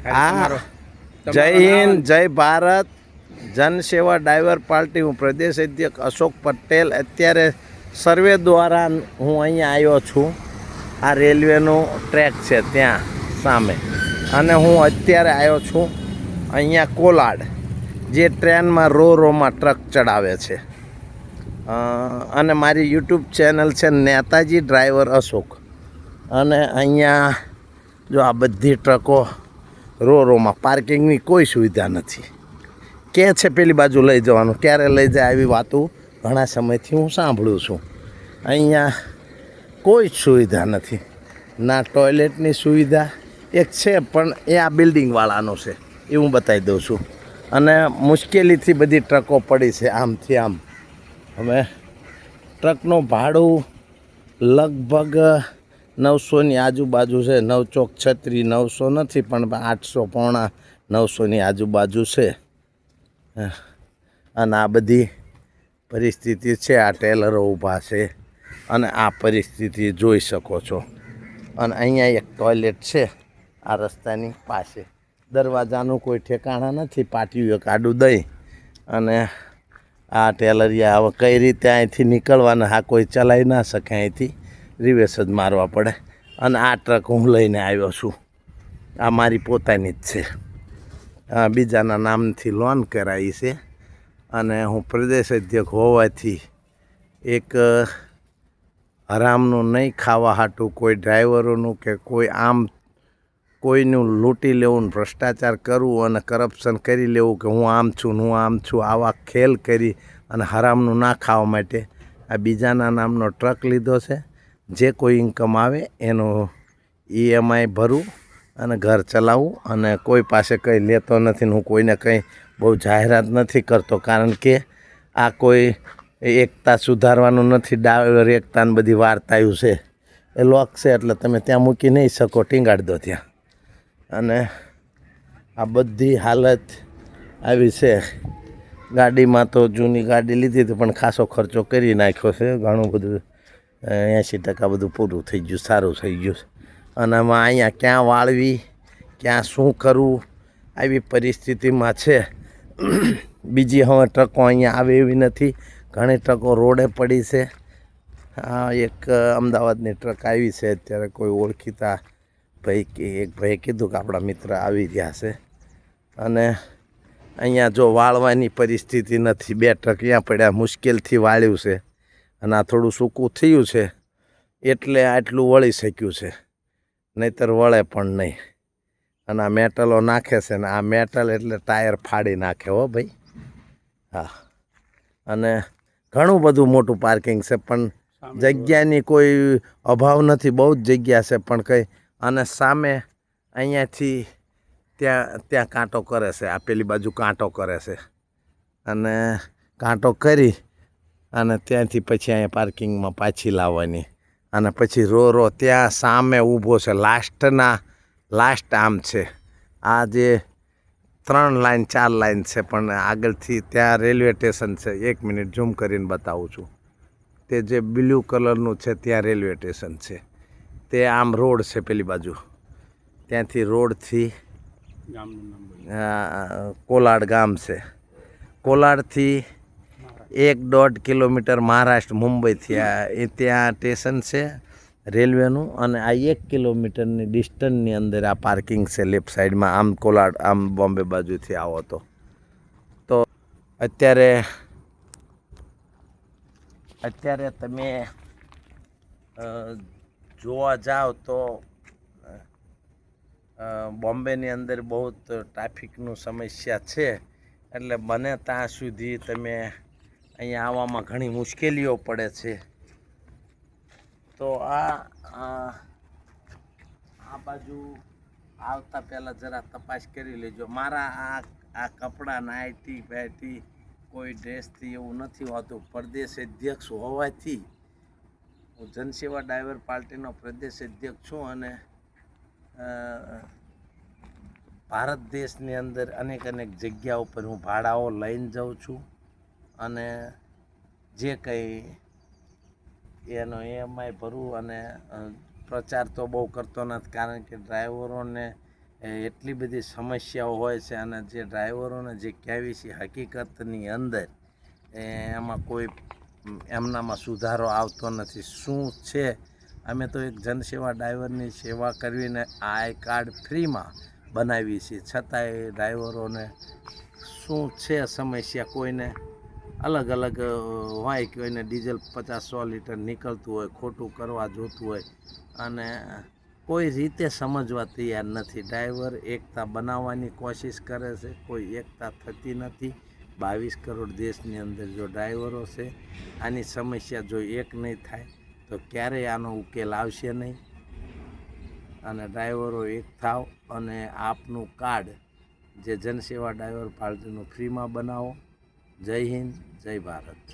આ જય હિન્દ, જય ભારત. જનસેવા ડ્રાઈવર પાર્ટી, હું પ્રદેશ અધ્યક્ષ અશોક પટેલ. અત્યારે સર્વે દ્વારા હું અહીંયા આવ્યો છું. આ રેલવેનો ટ્રેક છે ત્યાં સામે, અને હું અત્યારે આવ્યો છું અહીંયા કોલાડ, જે ટ્રેનમાં રોમાં ટ્રક ચડાવે છે. અને મારી યુટ્યુબ ચેનલ છે નેતાજી ડ્રાઈવર અશોક. અને અહીંયા જો આ બધી ટ્રકો રોમાં, પાર્કિંગની કોઈ સુવિધા નથી. કે છે પેલી બાજુ લઈ જવાનું, ક્યારે લઈ જાય આવી વાતો ઘણા સમયથી હું સાંભળું છું. અહીંયા કોઈ જ સુવિધા નથી, ના ટોયલેટની સુવિધા એક છે, પણ એ આ બિલ્ડિંગવાળાનો છે એ હું બતાવી દઉં છું. અને મુશ્કેલીથી બધી ટ્રકો પડી છે આમથી આમ. હવે ટ્રકનું ભાડું લગભગ 900ની આજુબાજુ છે. 9 ચોક 36, 900 નથી, પણ 800 પોણા 900ની આજુબાજુ છે. અને આ બધી પરિસ્થિતિ છે. આ ટેલરો ઊભા છે અને આ પરિસ્થિતિ જોઈ શકો છો. અને અહીંયા એક ટોયલેટ છે આ રસ્તાની પાસે. દરવાજાનું કોઈ ઠેકાણા નથી, પાટિયું એક આડું દઈ અને આ ટેલરિયા હવે કઈ રીતે અહીંથી નીકળવાના, આ કોઈ ચલાવી ના શકે, અહીંથી રિવેસ જ મારવા પડે. અને આ ટ્રક હું લઈને આવ્યો છું, આ મારી પોતાની જ છે. બીજાના નામથી લોન કરાવી છે. અને હું પ્રદેશ અધ્યક્ષ હોવાથી એક હરામનું નહીં ખાવા હાટું કોઈ ડ્રાઈવરોનું કે કોઈ આમ કોઈનું લૂંટી લેવું, ભ્રષ્ટાચાર કરવું અને કરપ્શન કરી લેવું કે હું આમ છું, હું આમ છું, આવા ખેલ કરી અને હરામનું ના ખાવા માટે આ બીજાના નામનો ટ્રક લીધો છે. જે કોઈ ઇન્કમ આવે એનું EMI ભરું અને ઘર ચલાવું. અને કોઈ પાસે કંઈ લેતો નથી. હું કોઈને કંઈ બહુ જાહેરાત નથી કરતો, કારણ કે આ કોઈ એકતા સુધારવાનું નથી. ડ્રાઈવર એકતાને બધી વાર્તાયું છે, એ લોક છે એટલે તમે ત્યાં મૂકી નહીં શકો, ટીંગાડી દો ત્યાં. અને આ બધી હાલત આવી છે. ગાડીમાં તો જૂની ગાડી લીધી હતી, પણ ખાસો ખર્ચો કરી નાખ્યો છે. ઘણું બધું 80% બધું પૂરું થઈ ગયું, સારું થઈ ગયું. અને આમાં અહીંયા ક્યાં વાળવી, ક્યાં શું કરવું, આવી પરિસ્થિતિમાં છે. બીજી હવે ટ્રકો અહીંયા આવે એવી નથી. ઘણી ટ્રકો રોડે પડી છે. આ એક અમદાવાદની ટ્રક આવી છે અત્યારે. કોઈ ઓળખીતા ભાઈ કે એક ભાઈ કીધું કે આપણા મિત્ર આવી રહ્યા છે. અને અહીંયા જો વાળવાની પરિસ્થિતિ નથી. 2 ટ્રક અહીંયા પડ્યા, મુશ્કેલથી વાળ્યું છે. અને આ થોડું સૂકું થયું છે એટલે આટલું વળી શક્યું છે, નહીંતર વળે પણ નહીં. અને આ મેટલો નાખે છે ને આ મેટલ એટલે ટાયર ફાડી નાખે હો ભાઈ. હા, અને ઘણું બધું મોટું પાર્કિંગ છે, પણ જગ્યાની કોઈ અભાવ નથી. બહુ જ જગ્યા છે, પણ કંઈ. અને સામે અહીંયાથી ત્યાં કાંટો કરે છે, આ પેલી બાજુ કાંટો કરે છે. અને કાંટો કરી અને ત્યાંથી પછી અહીંયા પાર્કિંગમાં પાછી લાવવાની. અને પછી રો ત્યાં સામે ઊભો છે. લાસ્ટ આમ છે. આ જે 3 લાઈન 4 લાઈન છે, પણ આગળથી ત્યાં રેલવે સ્ટેશન છે. 1 મિનિટ ઝૂમ કરીને બતાવું છું. તે જે બ્લુ કલરનું છે ત્યાં રેલવે સ્ટેશન છે. તે આમ રોડ છે પેલી બાજુ. ત્યાંથી રોડથી કોલાડ ગામ છે. કોલાડથી 1-1.5 કિલોમીટર મહારાષ્ટ્ર મુંબઈથી ત્યાં સ્ટેશન છે રેલવેનું. અને આ 1 કિલોમીટરની ડિસ્ટન્સની અંદર આ પાર્કિંગ છે લેફ્ટ સાઈડમાં. આમ કોલાડ, આમ બોમ્બે બાજુથી આવો તો અત્યારે તમે જોવા જાઓ તો બોમ્બેની અંદર બહુ ટ્રાફિકનું સમસ્યા છે. એટલે બને ત્યાં સુધી તમે અહીંયા આવવામાં ઘણી મુશ્કેલીઓ પડે છે. તો આ બાજુ આવતા પહેલાં જરા તપાસ કરી લેજો. મારા આ કપડાં નાઇટી કોઈ ડ્રેસથી એવું નથી હોતું. પ્રદેશ અધ્યક્ષ હોવાથી હું જનસેવા ડ્રાઈવર પાર્ટીનો પ્રદેશ અધ્યક્ષ છું. અને ભારત દેશની અંદર અનેક જગ્યા ઉપર હું ભાડાઓ લઈને જાઉં છું. અને જે કંઈ એનો EMI ભરવું. અને પ્રચાર તો બહુ કરતો નથી, કારણ કે ડ્રાઈવરોને એટલી બધી સમસ્યાઓ હોય છે અને જે ડ્રાઈવરોને જે કહેવી છે હકીકતની અંદર એમાં કોઈ એમનામાં સુધારો આવતો નથી. શું છે, અમે તો એક જનસેવા ડ્રાઈવરની સેવા કરવીને આઈ કાર્ડ ફ્રીમાં બનાવી છે, છતાંય ડ્રાઈવરોને શું છે સમસ્યા, કોઈને અલગ અલગ હોય, કોઈને ડીઝલ 50-100 લીટર નીકળતું હોય, ખોટું કરવા જોતું હોય અને કોઈ રીતે સમજવા તૈયાર નથી. ડ્રાઈવર એકતા બનાવવાની કોશિશ કરે છે, કોઈ એકતા થતી નથી. 22 કરોડ દેશની અંદર જો ડ્રાઈવરો છે, આની સમસ્યા જો એક નહીં થાય તો ક્યારેય આનો ઉકેલ આવશે નહીં. અને ડ્રાઈવરો એક થાવ અને આપનું કાર્ડ જે જનસેવા ડ્રાઈવર પાર્ટીનું ફ્રીમાં બનાવો. જય હિન્દ, જય ભારત.